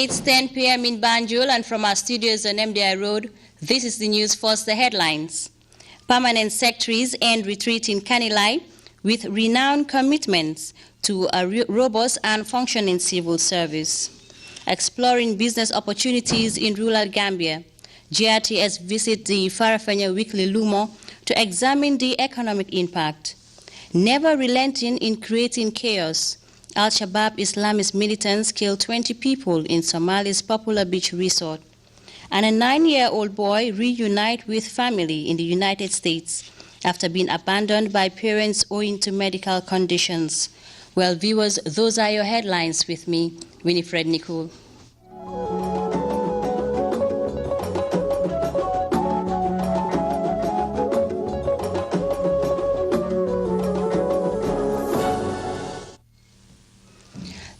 It's 10 p.m. in Banjul, and from our studios on MDI Road, this is the news. First, the headlines. Permanent secretaries end retreat in Kanilai with renowned commitments to a robust and functioning civil service. Exploring business opportunities in rural Gambia, GRTS visit the Farafenya Weekly Lumo to examine the economic impact. Never relenting in creating chaos, Al-Shabaab Islamist militants killed 20 people in Somalia's popular beach resort. And a 9-year-old boy reunites with family in the United States after being abandoned by parents owing to medical conditions. Well, viewers, those are your headlines. With me, WINIFRED NICOL.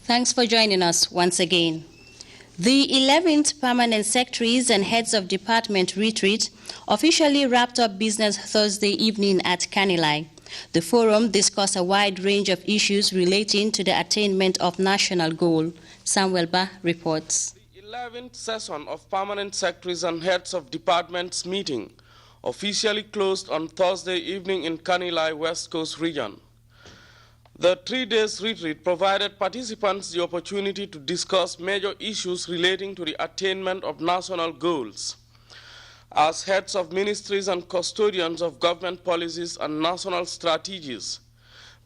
Thanks for joining us once again. The 11th Permanent Secretaries and Heads of Department retreat officially wrapped up business Thursday evening at Kanilai. The forum discussed a wide range of issues relating to the attainment of national goal. Samuel Ba reports. The 11th session of Permanent Secretaries and Heads of Departments meeting officially closed on Thursday evening in Kanilai, West Coast region. The 3-day retreat provided participants the opportunity to discuss major issues relating to the attainment of national goals. As heads of ministries and custodians of government policies and national strategies,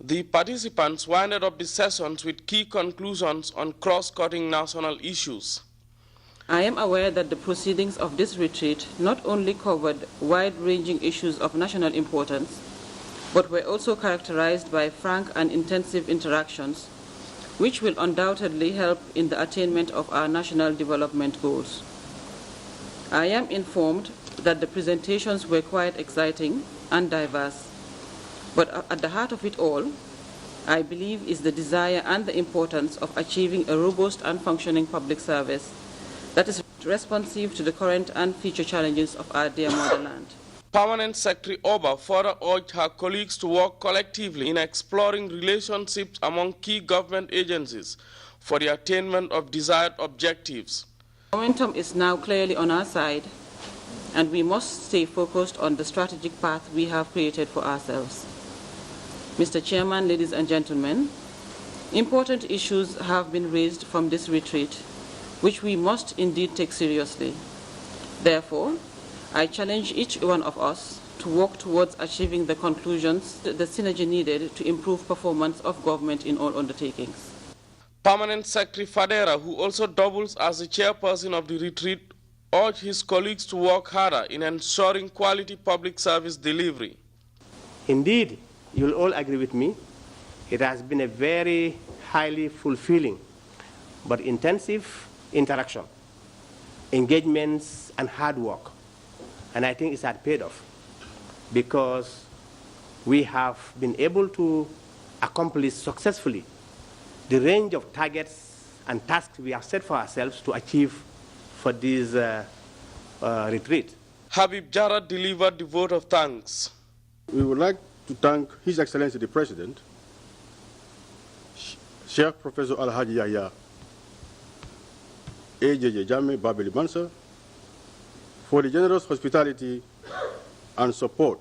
the participants winded up the sessions with key conclusions on cross-cutting national issues. I am aware that the proceedings of this retreat not only covered wide-ranging issues of national importance, but were also characterized by frank and intensive interactions, which will undoubtedly help in the attainment of our national development goals. I am informed that the presentations were quite exciting and diverse, but at the heart of it all, I believe, is the desire and the importance of achieving a robust and functioning public service that is responsive to the current and future challenges of our dear motherland. Permanent Secretary Oba further urged her colleagues to work collectively in exploring relationships among key government agencies for the attainment of desired objectives. Momentum is now clearly on our side, and we must stay focused on the strategic path we have created for ourselves. Mr. Chairman, ladies and gentlemen, important issues have been raised from this retreat, which we must indeed take seriously. Therefore, I challenge each one of us to work towards achieving the conclusions, the synergy needed to improve performance of government in all undertakings. Permanent Secretary Fadera, who also doubles as the chairperson of the retreat, urged his colleagues to work harder in ensuring quality public service delivery. Indeed, you'll all agree with me, it has been a very highly fulfilling but intensive interaction, engagements and hard work. And I think it's had paid off because we have been able to accomplish successfully the range of targets and tasks we have set for ourselves to achieve for this retreat. Habib Jara delivered the vote of thanks. We would like to thank His Excellency the President, Sheikh Professor Al-Haji Yahya AJJ Jammeh Babeli Mansa, for the generous hospitality and support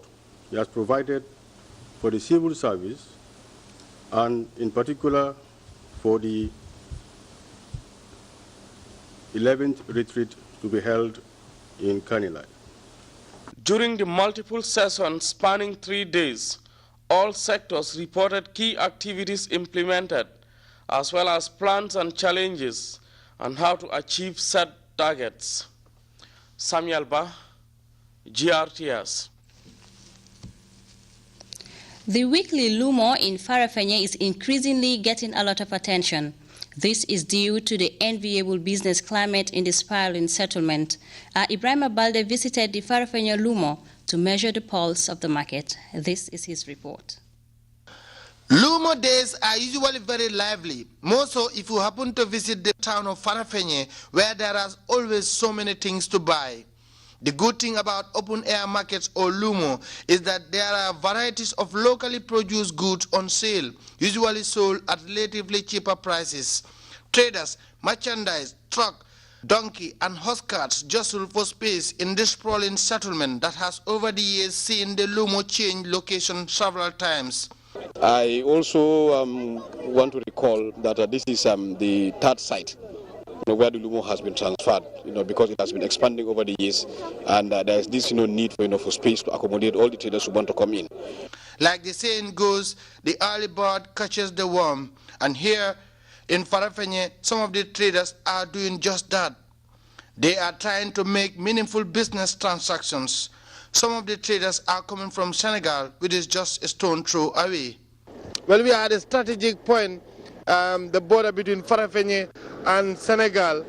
he has provided for the civil service, and in particular for the 11th retreat to be held in Kanilai. During the multiple sessions spanning 3 days, all sectors reported key activities implemented, as well as plans and challenges on how to achieve set targets. Samuel Ba, GRTS. The weekly Lumo in Farafenya is increasingly getting a lot of attention. This is due to the enviable business climate in the spiraling settlement. Ibrahim Balde visited the Farafenya Lumo to measure the pulse of the market. This is his report. Lumo days are usually very lively, more so if you happen to visit the town of Farafenye, where there are always so many things to buy. The good thing about open-air markets or Lumo is that there are varieties of locally produced goods on sale, usually sold at relatively cheaper prices. Traders, merchandise, truck, donkey and horse carts jostle for space in this sprawling settlement that has over the years seen the Lumo change location several times. I also want to recall that this is the third site where the Lumo has been transferred, because it has been expanding over the years, and there is this need for space to accommodate all the traders who want to come in. Like the saying goes, the early bird catches the worm, and here in Farafenye, some of the traders are doing just that. They are trying to make meaningful business transactions. Some of the traders are coming from Senegal, which is just a stone throw away. Well, we are at a strategic point, the border between Farafenye and Senegal.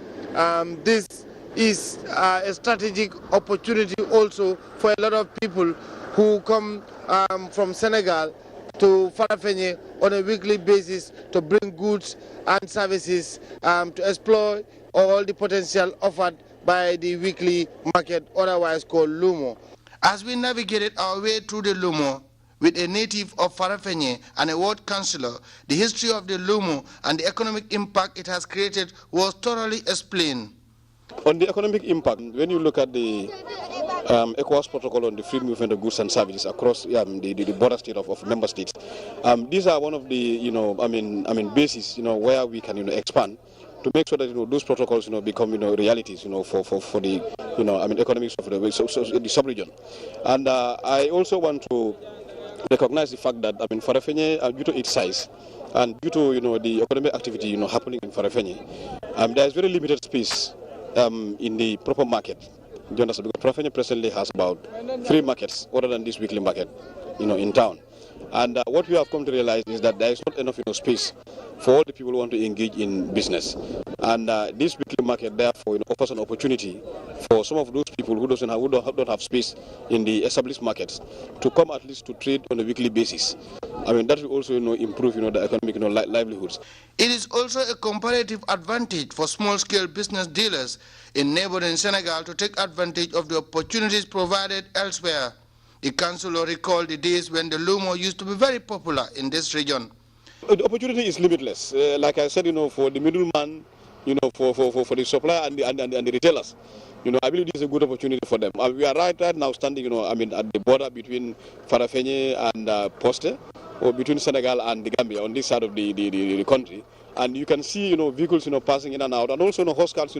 This is a strategic opportunity also for a lot of people who come from Senegal to Farafenye on a weekly basis to bring goods and services to explore all the potential offered by the weekly market, otherwise called Lumo. As we navigated our way through the Lumo with a native of Farafenye and a ward councillor, the history of the Lumo and the economic impact it has created was thoroughly explained. On the economic impact, when you look at the ECOWAS protocol on the free movement of goods and services across the border state of member states, these are one of the bases where we can expand to make sure that those protocols become realities for the economics of the sub-region. And I also want to recognize the fact that Farafenye, due to its size and due to the economic activity happening in Farafenye, there is very limited space in the proper market. Do you understand? Because Farafenye presently has about 3 markets other than this weekly market in town. And what we have come to realize is that there is not enough space for all the people who want to engage in business. And this weekly market, therefore, offers an opportunity for some of those people who don't have space in the established markets to come at least to trade on a weekly basis. That will also improve the economic livelihoods. It is also a comparative advantage for small-scale business dealers in neighboring Senegal to take advantage of the opportunities provided elsewhere. The councillor recalled the days when the Lumo used to be very popular in this region. The opportunity is limitless. Like I said, for the middleman, for the supplier and the retailers, I believe this is a good opportunity for them. We are right now standing, at the border between Farafenye and Poste, or between Senegal and the Gambia on this side of the country. And you can see, vehicles, passing in and out, and also, horse carts,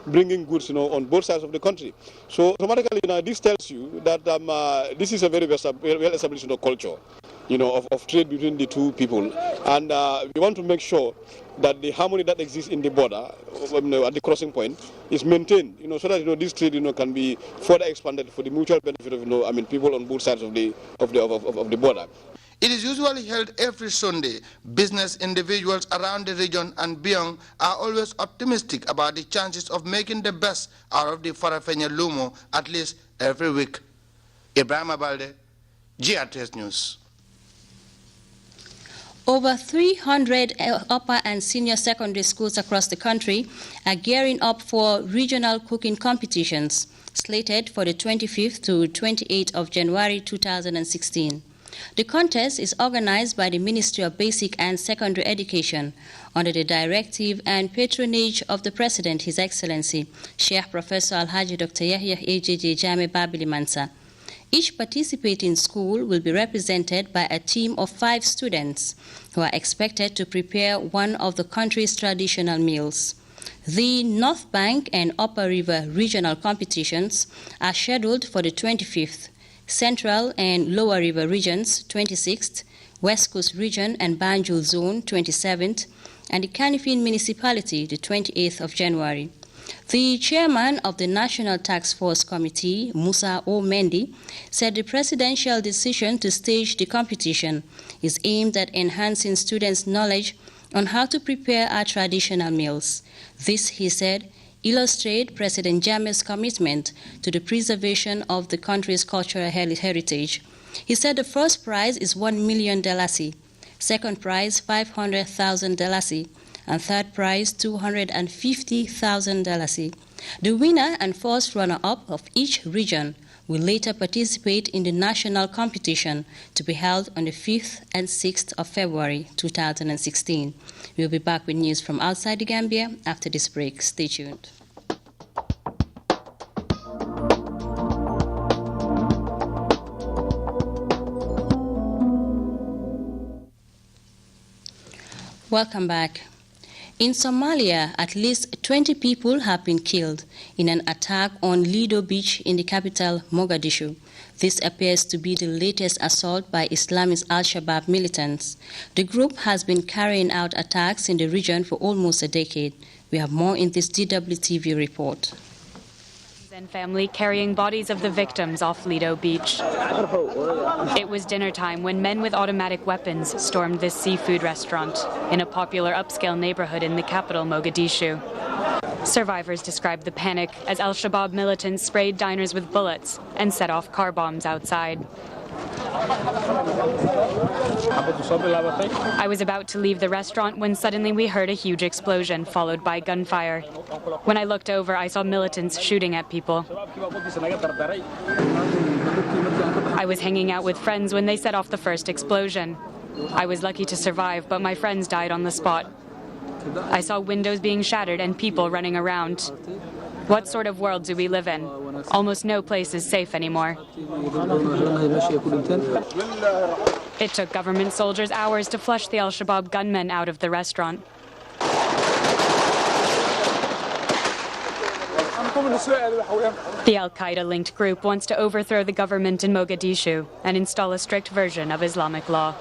bringing goods, on both sides of the country. So automatically, this tells you that this is a very well-established, culture, of trade between the two people. And we want to make sure that the harmony that exists in the border, at the crossing point, is maintained, so that, this trade, can be further expanded for the mutual benefit of, people on both sides of the border. It is usually held every Sunday. Business individuals around the region and beyond are always optimistic about the chances of making the best out of the Farafenye Lumo at least every week. Ibrahim Abalde, Grts News. Over 300 upper and senior secondary schools across the country are gearing up for regional cooking competitions, slated for the 25th to 28th of January 2016. The contest is organized by the Ministry of Basic and Secondary Education under the directive and patronage of the President, His Excellency, Sheikh Professor Alhaji Dr. Yahya AJJ Jame Babili Mansa. Each participating school will be represented by a team of 5 students who are expected to prepare one of the country's traditional meals. The North Bank and Upper River regional competitions are scheduled for the 25th, Central and Lower River regions 26th, West Coast region and Banjul zone 27th, and the Kanifing municipality the 28th of January. The chairman of the National Task Force Committee, Musa O. Mendy, said the presidential decision to stage the competition is aimed at enhancing students' knowledge on how to prepare our traditional meals. This, he said, illustrate President Jammeh's commitment to the preservation of the country's cultural heritage. He said the first prize is $1 million, second prize $500,000, and third prize $250,000. The winner and first runner-up of each region will later participate in the national competition to be held on the 5th and 6th of February 2016. We'll be back with news from outside the Gambia after this break. Stay tuned. Welcome back. In Somalia, at least 20 people have been killed in an attack on Lido Beach in the capital, Mogadishu. This appears to be the latest assault by Islamist Al-Shabaab militants. The group has been carrying out attacks in the region for almost a decade. We have more in this DWTV report. And family carrying bodies of the victims off Lido Beach. It was dinner time when men with automatic weapons stormed this seafood restaurant in a popular upscale neighborhood in the capital, Mogadishu. Survivors described the panic as Al-Shabaab militants sprayed diners with bullets and set off car bombs outside. I was about to leave the restaurant when suddenly we heard a huge explosion, followed by gunfire. When I looked over, I saw militants shooting at people. I was hanging out with friends when they set off the first explosion. I was lucky to survive, but my friends died on the spot. I saw windows being shattered and people running around. What sort of world do we live in? Almost no place is safe anymore. It took government soldiers hours to flush the Al-Shabaab gunmen out of the restaurant. The Al-Qaeda-linked group wants to overthrow the government in Mogadishu and install a strict version of Islamic law.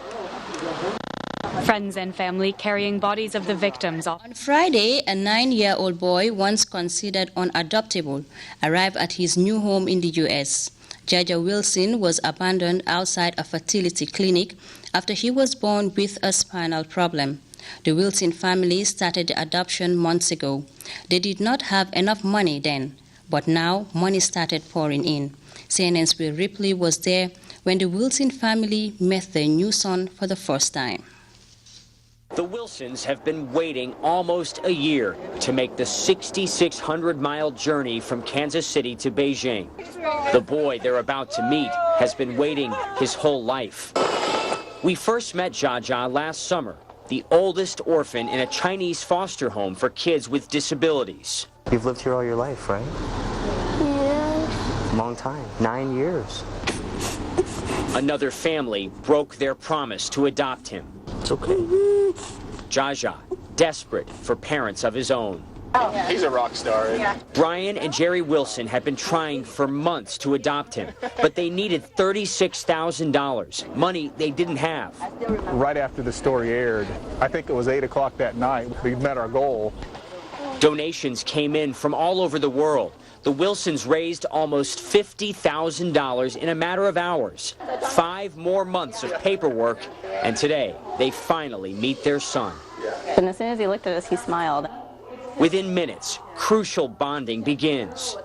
Friends and family carrying bodies of the victims. On Friday, a 9-year-old boy, once considered unadoptable, arrived at his new home in the U.S. Jaja Wilson was abandoned outside a fertility clinic after he was born with a spinal problem. The Wilson family started the adoption months ago. They did not have enough money then, but now money started pouring in. CNN's Will Ripley was there when the Wilson family met their new son for the first time. The Wilsons have been waiting almost a year to make the 6,600-mile journey from Kansas City to Beijing. The boy they're about to meet has been waiting his whole life. We first met Jaja last summer, the oldest orphan in a Chinese foster home for kids with disabilities. You've lived here all your life, right? Yeah. Long time, 9 years. Another family broke their promise to adopt him. It's okay. Jaja, desperate for parents of his own. He's a rock star. Yeah. Brian and Jerry Wilson had been trying for months to adopt him, but they needed $36,000, money they didn't have. Right after the story aired, I think it was 8 o'clock that night, we met our goal. Donations came in from all over the world. The Wilsons raised almost $50,000 in a matter of hours. 5 more months of paperwork, and today they finally meet their son. And as soon as he looked at us, he smiled. Within minutes, crucial bonding begins.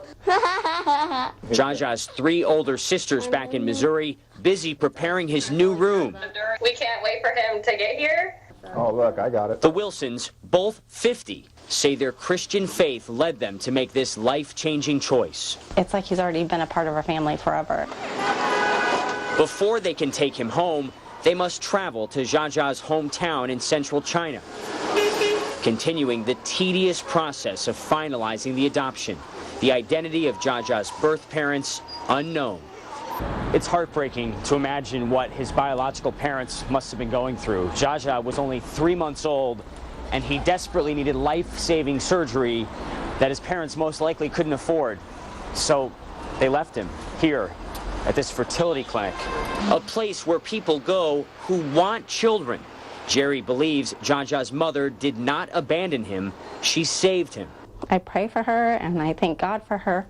Jaja's 3 older sisters back in Missouri, busy preparing his new room. We can't wait for him to get here. Oh, look, I got it. The Wilsons, both 50, say their Christian faith led them to make this life-changing choice. It's like he's already been a part of our family forever. Before they can take him home, they must travel to Jaja's hometown in central China, continuing the tedious process of finalizing the adoption. The identity of Jaja's birth parents unknown. It's heartbreaking to imagine what his biological parents must have been going through. Jaja was only 3 months old, and he desperately needed life-saving surgery that his parents most likely couldn't afford. So they left him here at this fertility clinic. A place where people go who want children. Jerry believes Jaja's mother did not abandon him. She saved him. I pray for her, and I thank God for her,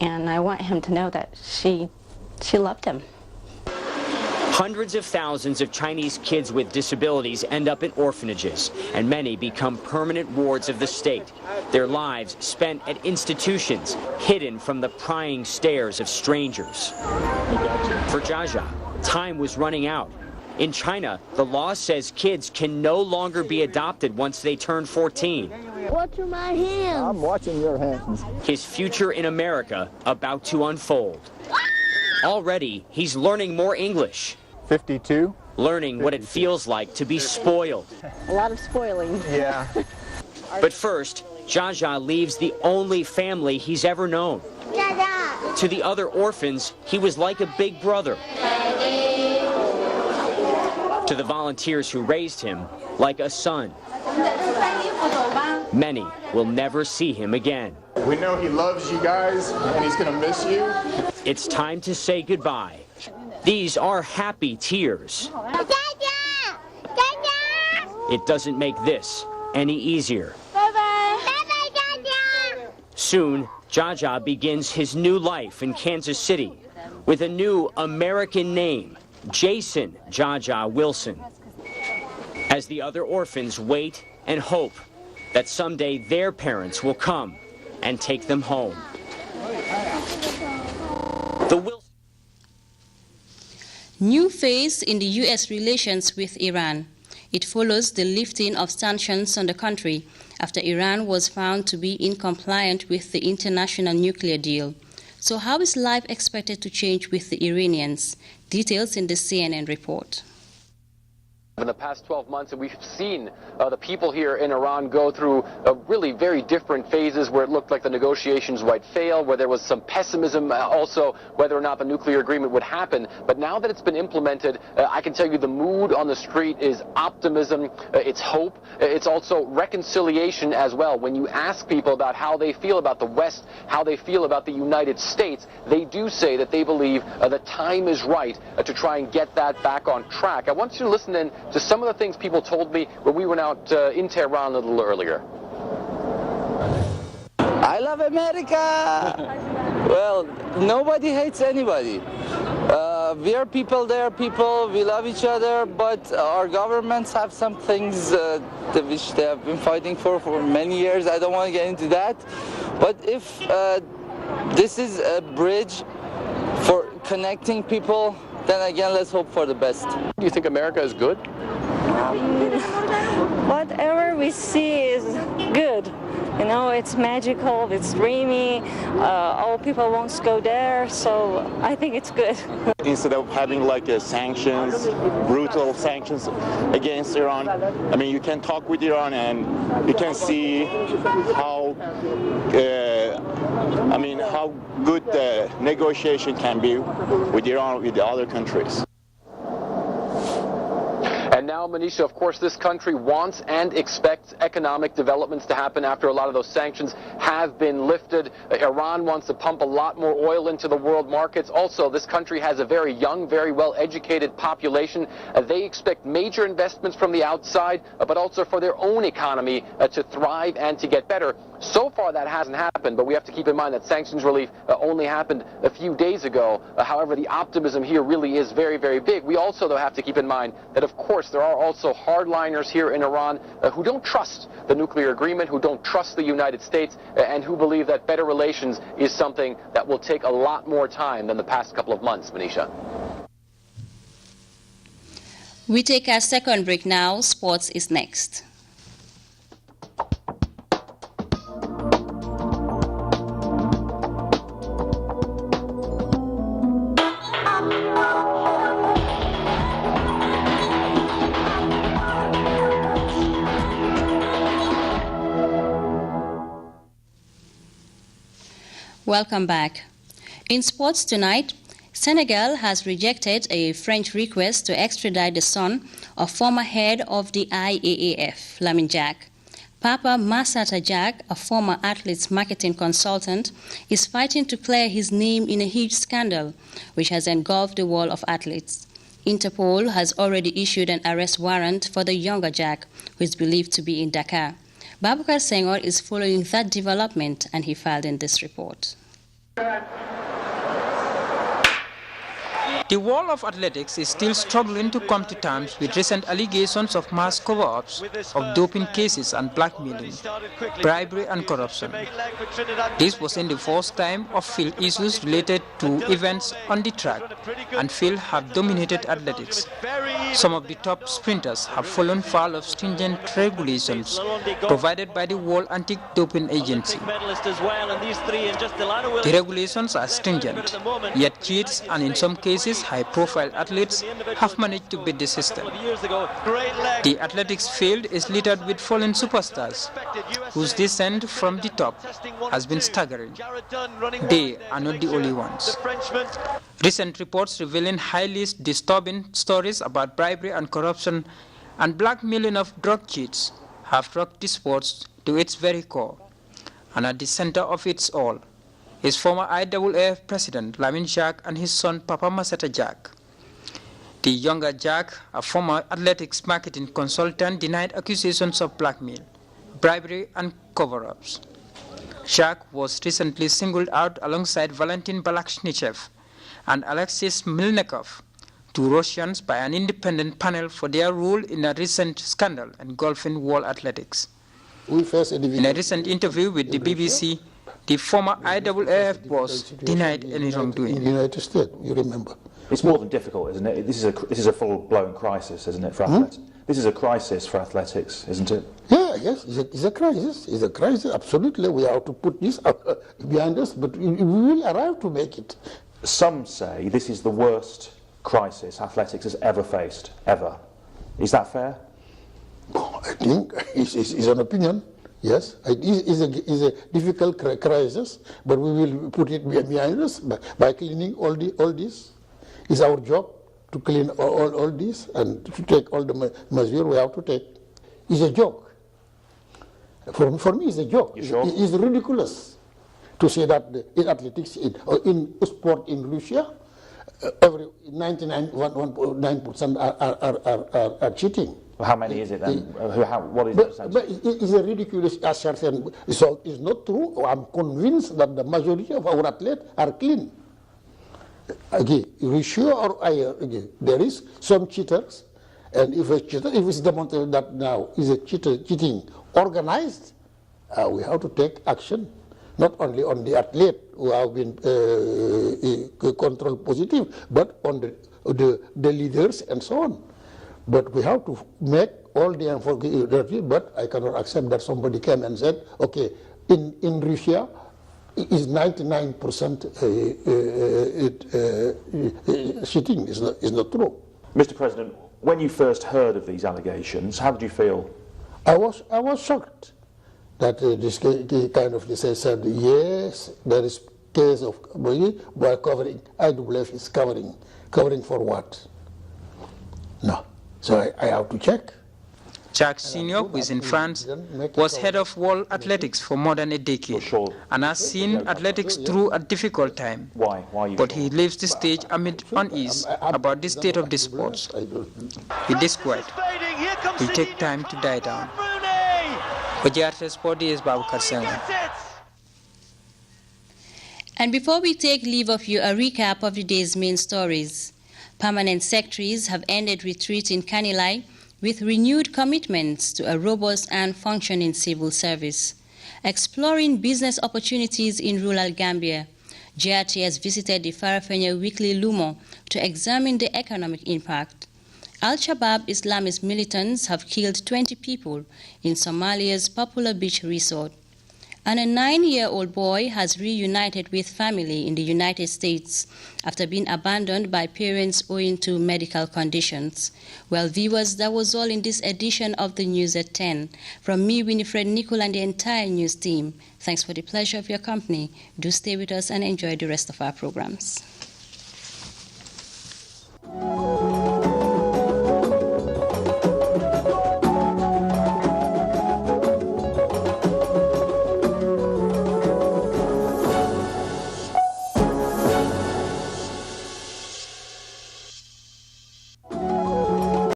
and I want him to know that she loved him. Hundreds of thousands of Chinese kids with disabilities end up in orphanages, and many become permanent wards of the state. Their lives spent at institutions, hidden from the prying stares of strangers. For Jaja, time was running out. In China, the law says kids can no longer be adopted once they turn 14. Watching my hands. I'm watching your hands. His future in America about to unfold. Already, he's learning more English. 52. Learning 52. What it feels like to be spoiled. A lot of spoiling. Yeah. But first, Jaja leaves the only family he's ever known. Jaja. To the other orphans, he was like a big brother. To the volunteers who raised him, like a son. Many will never see him again. We know he loves you guys and he's going to miss you. It's time to say goodbye. These are happy tears. It doesn't make this any easier. Soon, Jaja begins his new life in Kansas City with a new American name, Jason Jaja Wilson. As the other orphans wait and hope that someday their parents will come and take them home. New phase in the U.S. relations with Iran. It follows the lifting of sanctions on the country after Iran was found to be incompliant with the international nuclear deal. So how is life expected to change with the Iranians? Details in the CNN report. In the past 12 months, and we've seen the people here in Iran go through really very different phases where it looked like the negotiations might fail, where there was some pessimism also whether or not the nuclear agreement would happen. But now that it's been implemented, I can tell you the mood on the street is optimism, it's hope, it's also reconciliation as well. When you ask people about how they feel about the West, how they feel about the United States, they do say that they believe the time is right to try and get that back on track. I want you to listen in to some of the things people told me when we went out in Tehran a little earlier. I love America! Well, nobody hates anybody. We are people, they are people, we love each other, but our governments have some things which they have been fighting for many years. I don't want to get into that. But if this is a bridge for connecting people, then again, let's hope for the best. Do you think America is good? Whatever we see is good. You know, it's magical, it's dreamy, all people want to go there, so I think it's good. Instead of having like sanctions, brutal sanctions against Iran, I mean, you can talk with Iran and you can see how, how good the negotiation can be with Iran, with the other countries. And now, Manisha, of course, this country wants and expects economic developments to happen after a lot of those sanctions have been lifted. Iran wants to pump a lot more oil into the world markets. Also, this country has a very young, very well-educated population. They expect major investments from the outside, but also for their own economy to thrive and to get better. So far, that hasn't happened, but we have to keep in mind that sanctions relief only happened a few days ago. However, the optimism here really is very, very big. We also, though, have to keep in mind that, of course, there are also hardliners here in Iran who don't trust the nuclear agreement, who don't trust the United States, and who believe that better relations is something that will take a lot more time than the past couple of months, Manisha. We take our second break now. Sports is next. Welcome back. In sports tonight, Senegal has rejected a French request to extradite the son of former head of the IAAF, Lamine Diack. Papa Massata Diack, a former athlete's marketing consultant, is fighting to clear his name in a huge scandal which has engulfed the world of athletes. Interpol has already issued an arrest warrant for the younger Diack, who is believed to be in Dakar. Babukar Senghor is following that development, and he filed in this report. The world of athletics is still struggling to come to terms with recent allegations of mass cover-ups of doping cases and blackmailing, bribery and corruption. This wasn't the first time of field issues related to events on the track, and field have dominated athletics. Some of the top sprinters have fallen foul of stringent regulations provided by the World Anti-Doping Agency. The regulations are stringent, yet cheats and in some cases high-profile athletes have managed to beat the system. The athletics field is littered with fallen superstars whose descent from the top has been staggering. They are not the only ones. Recent reports revealing highly disturbing stories about bribery and corruption and blackmailing of drug cheats have rocked the sports to its very core. And at the center of it all is former IAAF President Lamin Jack and his son Papa Masata Jack. The younger Jack, a former athletics marketing consultant, denied accusations of blackmail, bribery, and cover-ups. Jack was recently singled out alongside Valentin Balakshnichev and Alexis Milnikov, two Russians, by an independent panel for their role in a recent scandal engulfing world athletics. In a recent interview with the BBC, the former IAAF boss denied any wrongdoing. In the United States, you remember. It's more than difficult, isn't it? This is a full-blown crisis, isn't it, for athletics? This is a crisis for athletics, isn't it? Yeah, yes, it's a crisis. It's a crisis, absolutely. We have to put this behind us, but we will arrive to make it. Some say this is the worst crisis athletics has ever faced, ever. Is that fair? I think it's an opinion. Yes, it is a difficult crisis, but we will put it behind us by cleaning all this. It's our job to clean all this and to take all the measures we have to take. It's a joke. For me, it's a joke. Sure? It's ridiculous to say that in athletics, in sport in Russia, every 99% are cheating. Well, how many is it then? What is the percentage? But it's a ridiculous assertion. So it's not true. I'm convinced that the majority of our athletes are clean. Again, Russia or there is some cheaters, and if it's demonstrated that now is a cheating organized, we have to take action, not only on the athlete who have been control positive, but on the leaders and so on. But we have to make all the effort. But I cannot accept that somebody came and said, okay, in Russia, is 99% cheating. Is not true. Mr. President, when you first heard of these allegations, how did you feel? I was shocked that this kind of this said yes, there is case of by covering. IAAF is covering for what? No, so I have to check. Jack Sr., who is in France, was head of world athletics for more than a decade and has seen athletics through a difficult time. Why? But he leaves the stage amid unease about the state of the sports. With this quiet, will take time to die down. For Grts Sport, is Babukar Senghor. And before we take leave of you, a recap of the day's main stories. Permanent secretaries have ended retreat in Kanilai with renewed commitments to a robust and functioning civil service. Exploring business opportunities in rural Gambia, GRT has visited the Farafenni weekly Lumo to examine the economic impact. Al-Shabaab Islamist militants have killed 20 people in Somalia's popular beach resort. And a 9-year-old boy has reunited with family in the United States after being abandoned by parents owing to medical conditions. Well, viewers, that was all in this edition of the News at 10. From me, WINIFRED, NICOL, and the entire news team, thanks for the pleasure of your company. Do stay with us and enjoy the rest of our programs.